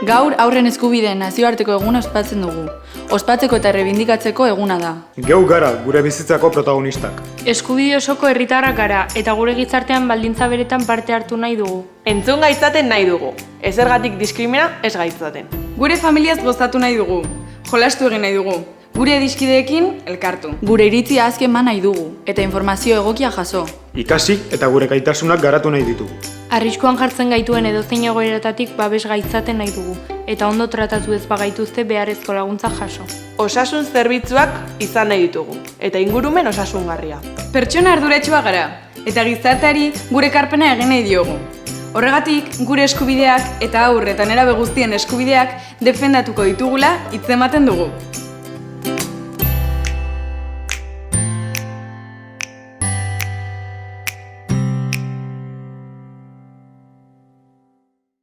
Gaur haurren eskubideen nazioarteko eguna ospatzen dugu. Ospatzeko eta errebindikatzeko eguna da. Geu gara gure bizitzako protagonistak. Eskubide osoko herritarrak gara eta gure gizartean baldintza beretan parte hartu nahi dugu. Entzun gaitzaten nahi dugu. Ezergatik diskrimina ez gaitzaten. Gure familiaz gozatu nahi dugu. Jolastu egin nahi dugu. Gure adiskideekin elkartu. Gure iritzia azken eman nahi dugu eta informazio egokia jaso. Ikasi eta gure gaitasunak garatu nahi ditugu. Arriskuan jartzen gaituen edozein egoeratatik babes gaitzaten nahi dugu eta ondo tratatu ez bagaituzte beharrezko laguntza jaso. Osasun zerbitzuak izan nahi ditugu eta ingurumen osasungarria. Pertsona arduretsua gara eta gizarteari gure ekarpena egin nahi diogu. Horregatik, gure eskubideak eta haur eta nerabe guztien eskubideak defendatuko ditugula hitz ematen dugu.